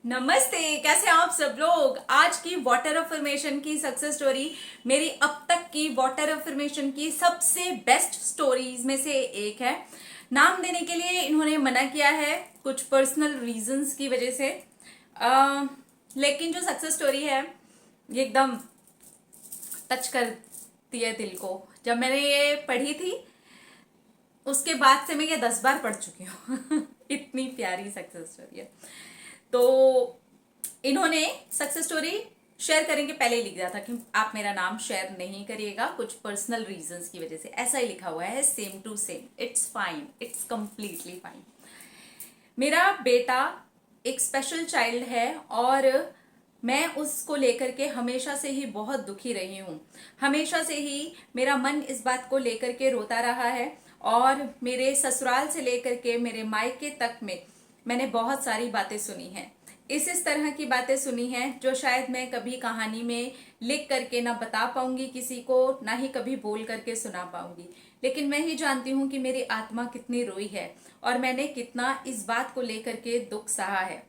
नमस्ते। कैसे हैं आप सब लोग। आज की वाटर अफर्मेशन की सक्सेस स्टोरी मेरी अब तक की वाटर अफर्मेशन की सबसे बेस्ट स्टोरीज में से एक है। नाम देने के लिए इन्होंने मना किया है कुछ पर्सनल रीजंस की वजह से। लेकिन जो सक्सेस स्टोरी है ये एकदम टच करती है दिल को। जब मैंने ये पढ़ी थी उसके बाद से मैं ये 10 बार पढ़ चुकी हूँ इतनी प्यारी सक्सेस स्टोरी है। तो इन्होंने सक्सेस स्टोरी शेयर करेंगे पहले ही लिख दिया था कि आप मेरा नाम शेयर नहीं करिएगा कुछ पर्सनल रीजंस की वजह से। ऐसा ही लिखा हुआ है same to same. It's fine, it's completely fine. मेरा बेटा एक स्पेशल चाइल्ड है और मैं उसको लेकर के हमेशा से ही बहुत दुखी रही हूँ। हमेशा से ही मेरा मन इस बात को लेकर के रोता रहा है और मेरे ससुराल से लेकर के मेरे मायके तक में मैंने बहुत सारी बातें सुनी हैं। इस तरह की बातें सुनी हैं जो शायद मैं कभी कहानी में लिख करके ना बता पाऊंगी किसी को, ना ही कभी बोल करके सुना पाऊंगी। लेकिन मैं ही जानती हूँ कि मेरी आत्मा कितनी रोई है और मैंने कितना इस बात को लेकर के दुख सहा है।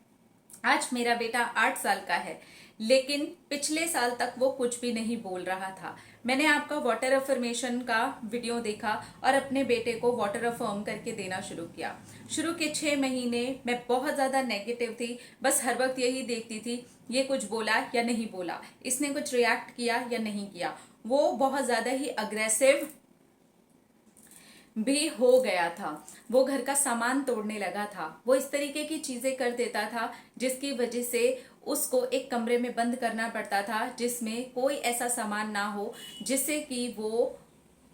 आज मेरा बेटा 8 साल का है लेकिन पिछले साल तक वो कुछ भी नहीं बोल रहा था। मैंने आपका वाटर अफर्मेशन का वीडियो देखा और अपने बेटे को वाटर अफर्म करके देना शुरू किया। शुरू के 6 महीने मैं बहुत ज्यादा नेगेटिव थी। बस हर वक्त यही देखती थी ये कुछ बोला या नहीं बोला, इसने कुछ रिएक्ट किया या नहीं किया। वो बहुत ज्यादा ही अग्रेसिव भी हो गया था। वो घर का सामान तोड़ने लगा था। वो इस तरीके की चीजें कर देता था जिसकी वजह से उसको एक कमरे में बंद करना पड़ता था जिसमें कोई ऐसा सामान ना हो जिससे कि वो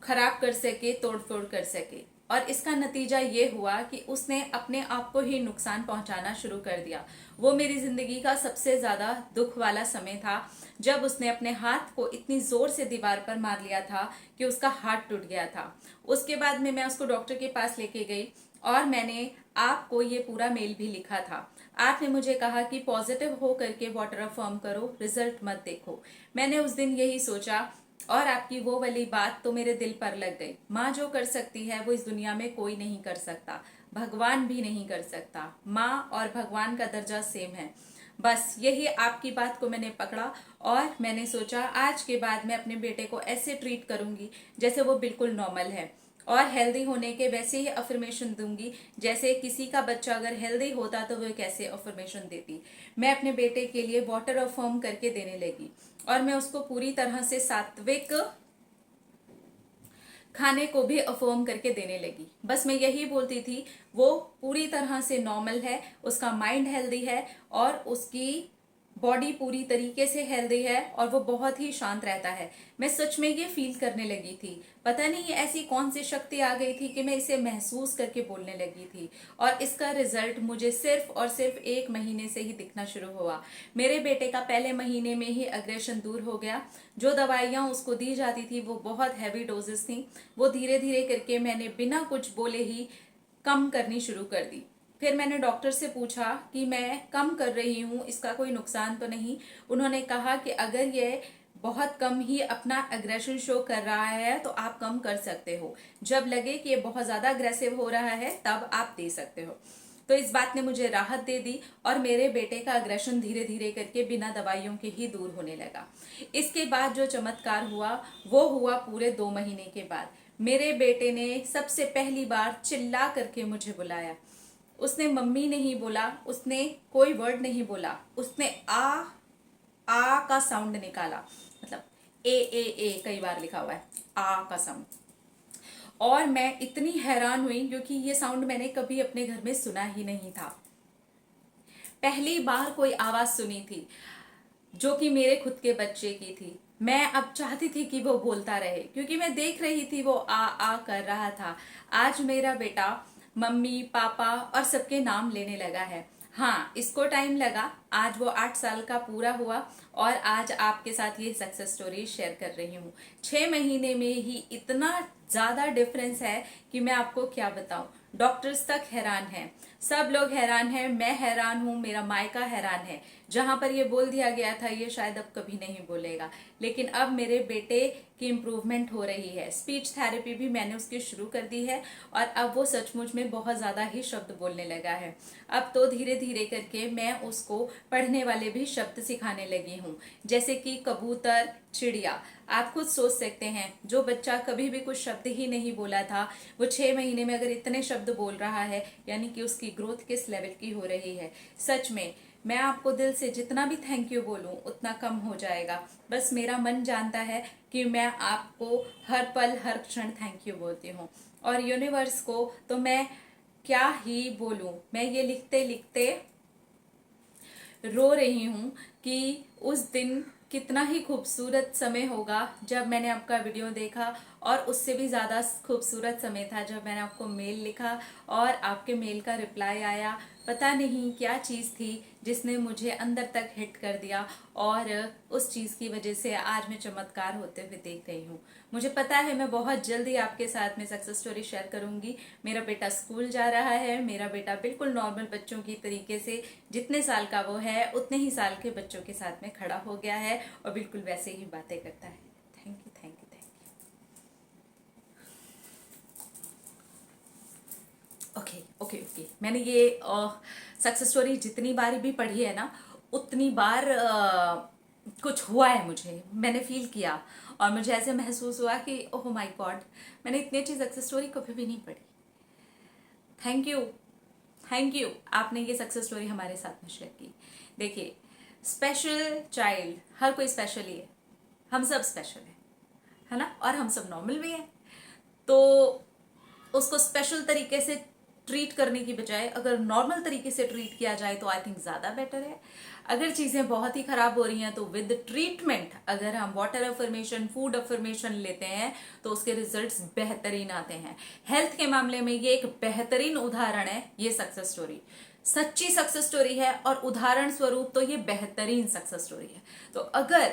खराब कर सके, तोड़फोड़ कर सके। और इसका नतीजा ये हुआ कि उसने अपने आप को ही नुकसान पहुंचाना शुरू कर दिया। वो मेरी जिंदगी का सबसे ज्यादा दुख वाला समय था जब उसने अपने हाथ को इतनी जोर से दीवार पर मार लिया था कि उसका हाथ टूट गया था। उसके बाद में मैं उसको डॉक्टर के पास लेके गई और मैंने आपको ये पूरा मेल भी लिखा था। आपने मुझे कहा कि पॉजिटिव हो करके वाटर अफर्म करो, रिजल्ट मत देखो। मैंने उस दिन यही सोचा और आपकी वो वाली बात तो मेरे दिल पर लग गई। माँ जो कर सकती है वो इस दुनिया में कोई नहीं कर सकता, भगवान भी नहीं कर सकता। माँ और भगवान का दर्जा सेम है। बस यही आपकी बात को मैंने पकड़ा और मैंने सोचा आज के बाद मैं अपने बेटे को ऐसे ट्रीट करूंगी जैसे वो बिल्कुल नॉर्मल है और हेल्दी होने के वैसे ही अफर्मेशन दूंगी जैसे किसी का बच्चा अगर हेल्दी होता तो वो कैसे अफर्मेशन देती। मैं अपने बेटे के लिए वाटर अफर्म करके देने लगी और मैं उसको पूरी तरह से सात्विक खाने को भी अफर्म करके देने लगी। बस मैं यही बोलती थी वो पूरी तरह से नॉर्मल है, उसका माइंड हेल्दी है और उसकी बॉडी पूरी तरीके से हेल्दी है और वो बहुत ही शांत रहता है। मैं सच में ये फील करने लगी थी। पता नहीं ऐसी कौन सी शक्ति आ गई थी कि मैं इसे महसूस करके बोलने लगी थी और इसका रिजल्ट मुझे सिर्फ और सिर्फ 1 महीने से ही दिखना शुरू हुआ। मेरे बेटे का पहले महीने में ही अग्रेशन दूर हो गया। जो दवाइयां उसको दी जाती थी वो बहुत हैवी डोजेस थी। वो धीरे धीरे करके मैंने बिना कुछ बोले ही कम करनी शुरू कर दी। फिर मैंने डॉक्टर से पूछा कि मैं कम कर रही हूँ, इसका कोई नुकसान तो नहीं। उन्होंने कहा कि अगर ये बहुत कम ही अपना अग्रेशन शो कर रहा है तो आप कम कर सकते हो, जब लगे कि ये बहुत ज्यादा अग्रेसिव हो रहा है तब आप दे सकते हो। तो इस बात ने मुझे राहत दे दी और मेरे बेटे का अग्रेशन धीरे धीरे करके बिना दवाइयों के ही दूर होने लगा। इसके बाद जो चमत्कार हुआ वो हुआ पूरे 2 महीने के बाद। मेरे बेटे ने सबसे पहली बार चिल्ला करके मुझे बुलाया। उसने मम्मी नहीं बोला, उसने कोई वर्ड नहीं बोला, उसने आ का साउंड निकाला। मतलब ए कई बार लिखा हुआ है आ का साउंड। और मैं इतनी हैरान हुई क्योंकि ये साउंड मैंने कभी अपने घर में सुना ही नहीं था। पहली बार कोई आवाज सुनी थी जो कि मेरे खुद के बच्चे की थी। मैं अब चाहती थी कि वो बोलता रहे क्योंकि मैं देख रही थी वो आ कर रहा था। आज मेरा बेटा मम्मी पापा और सबके नाम लेने लगा है। हाँ, इसको टाइम लगा। आज वो 8 साल का पूरा हुआ और आज आपके साथ ये सक्सेस स्टोरी शेयर कर रही हूँ। 6 महीने में ही इतना ज्यादा डिफरेंस है कि मैं आपको क्या बताऊं। डॉक्टर्स तक हैरान हैं। सब लोग हैरान हैं, मैं हैरान हूं, मेरा मायका हैरान है। जहां पर ये बोल दिया गया था ये शायद अब कभी नहीं बोलेगा, लेकिन अब मेरे बेटे की इम्प्रूवमेंट हो रही है। स्पीच थेरेपी भी मैंने उसकी शुरू कर दी है और अब वो सचमुच में बहुत ज़्यादा ही शब्द बोलने लगा है। अब तो धीरे धीरे करके मैं उसको पढ़ने वाले भी शब्द सिखाने लगी हूँ, जैसे कि कबूतर, चिड़िया। आप खुद सोच सकते हैं, जो बच्चा कभी भी कुछ शब्द ही नहीं बोला था, वो 6 महीने में अगर इतने शब्द बोल रहा है, यानी कि उसकी ग्रोथ किस लेवल की हो रही है। सच में मैं आपको दिल से जितना भी थैंक यू बोलूं उतना कम हो जाएगा। बस मेरा मन जानता है कि मैं आपको हर पल हर क्षण थैंक यू बोलती हूँ, और यूनिवर्स को तो मैं क्या ही बोलूं। मैं ये लिखते लिखते रो रही हूँ कि उस दिन कितना ही खूबसूरत समय होगा जब मैंने आपका वीडियो देखा, और उससे भी ज़्यादा खूबसूरत समय था जब मैंने आपको मेल लिखा और आपके मेल का रिप्लाई आया। पता नहीं क्या चीज़ थी जिसने मुझे अंदर तक हिट कर दिया, और उस चीज़ की वजह से आज मैं चमत्कार होते हुए देख रही हूँ। मुझे पता है मैं बहुत जल्दी आपके साथ में सक्सेस स्टोरी शेयर करूंगी। मेरा बेटा स्कूल जा रहा है, मेरा बेटा बिल्कुल नॉर्मल बच्चों की तरीके से जितने साल का वो है उतने ही साल के बच्चों के साथ में खड़ा हो गया है और बिल्कुल वैसे ही बातें करता है। Thank you, thank you, thank you. Okay okay okay, मैंने ये सक्सेस स्टोरी जितनी बार भी पढ़ी है ना, उतनी बार कुछ हुआ है मुझे, मैंने फील किया और मुझे ऐसे महसूस हुआ कि ओह माय गॉड, मैंने इतनी अच्छी सक्सेस स्टोरी कभी भी नहीं पढ़ी। थैंक यू, थैंक यू, आपने ये सक्सेस स्टोरी हमारे साथ में शेयर की। देखिए, स्पेशल चाइल्ड, हर कोई स्पेशल ही है, हम सब स्पेशल है ना, और हम सब नॉर्मल भी हैं। तो उसको स्पेशल तरीके से ट्रीट करने की बजाय अगर नॉर्मल तरीके से ट्रीट किया जाए तो आई थिंक ज़्यादा बेटर है। अगर चीज़ें बहुत ही ख़राब हो रही हैं तो विद ट्रीटमेंट, अगर हम वाटर अफर्मेशन, फूड अफर्मेशन लेते हैं तो उसके रिजल्ट्स बेहतरीन आते हैं। हेल्थ के मामले में ये एक बेहतरीन उदाहरण है, ये सक्सेस स्टोरी सच्ची सक्सेस स्टोरी है, और उदाहरण स्वरूप तो ये बेहतरीन सक्सेस स्टोरी है। तो अगर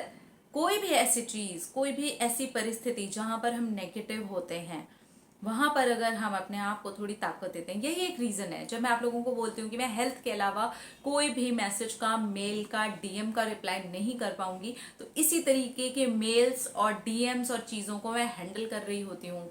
कोई भी ऐसी चीज, कोई भी ऐसी परिस्थिति जहां पर हम नेगेटिव होते हैं, वहां पर अगर हम अपने आप को थोड़ी ताकत देते हैं, यही एक रीजन है जब मैं आप लोगों को बोलती हूँ कि मैं हेल्थ के अलावा कोई भी मैसेज का, मेल का, डीएम का रिप्लाई नहीं कर पाऊंगी। तो इसी तरीके के मेल्स और डीएम्स और चीजों को मैं हैंडल कर रही होती हूँ।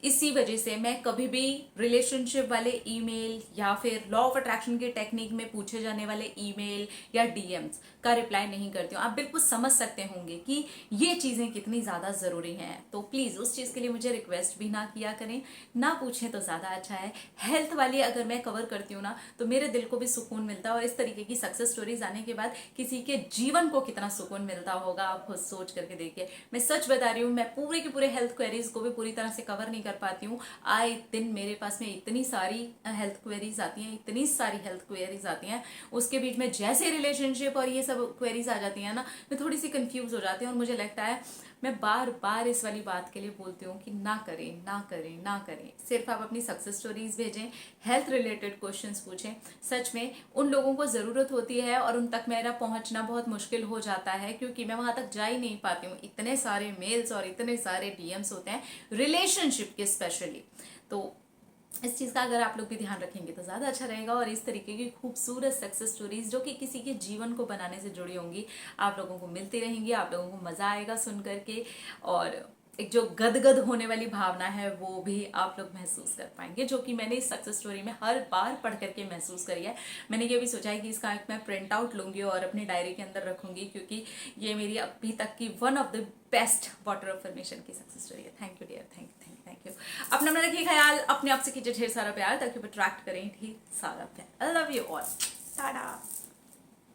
इसी वजह से मैं कभी भी रिलेशनशिप वाले ईमेल या फिर लॉ ऑफ अट्रैक्शन की टेक्निक में पूछे जाने वाले ईमेल या डीएम्स का रिप्लाई नहीं करती हूँ। आप बिल्कुल समझ सकते होंगे कि ये चीज़ें कितनी ज़्यादा ज़रूरी हैं। तो प्लीज़ उस चीज़ के लिए मुझे रिक्वेस्ट भी ना किया करें, ना पूछें तो ज़्यादा अच्छा है। हेल्थ वाली अगर मैं कवर करती हूँ ना तो मेरे दिल को भी सुकून मिलता है, और इस तरीके की सक्सेस स्टोरीज आने के बाद किसी के जीवन को कितना सुकून मिलता होगा आप खुद सोच करके देखिए। मैं सच बता रही हूँ, मैं पूरे के पूरे हेल्थ क्वेरीज को भी पूरी तरह से कवर नहीं कर पाती हूँ। आए दिन मेरे पास में इतनी सारी हेल्थ क्वेरीज आती हैं, इतनी सारी हेल्थ क्वेरीज आती हैं, उसके बीच में जैसे रिलेशनशिप और ये सब क्वेरीज आ जाती हैं ना, मैं थोड़ी सी कंफ्यूज हो जाती हूँ। और मुझे लगता है मैं बार बार इस वाली बात के लिए बोलती हूँ कि ना करें, ना करें, ना करें। सिर्फ आप अपनी सक्सेस स्टोरीज भेजें, हेल्थ रिलेटेड क्वेश्चंस पूछें। सच में उन लोगों को ज़रूरत होती है और उन तक मेरा पहुंचना बहुत मुश्किल हो जाता है, क्योंकि मैं वहां तक जा ही नहीं पाती हूँ। इतने सारे मेल्स और इतने सारे डीएम्स होते हैं रिलेशनशिप के स्पेशली। तो इस चीज़ का अगर आप लोग भी ध्यान रखेंगे तो ज़्यादा अच्छा रहेगा, और इस तरीके की खूबसूरत सक्सेस स्टोरीज जो कि किसी के जीवन को बनाने से जुड़ी होंगी आप लोगों को मिलती रहेंगी। आप लोगों को मज़ा आएगा सुन करके, और एक जो गदगद होने वाली भावना है वो भी आप लोग महसूस कर पाएंगे, जो कि मैंने इस सक्सेस स्टोरी में हर बार पढ़ करके महसूस करी है। मैंने ये भी सोचा है कि इसका एक मैं प्रिंट आउट लूंगी और अपनी डायरी के अंदर रखूंगी, क्योंकि ये मेरी अभी तक की one of the best water affirmation की सक्सेस स्टोरी है। Thank you dear, thank you, thank you. अपना अपना रखिए ख्याल, अपने आप से कीजिए ढेर सारा प्यार ताकि वो अट्रैक्ट करें ढेर सारा प्यार। I love you all, Tata.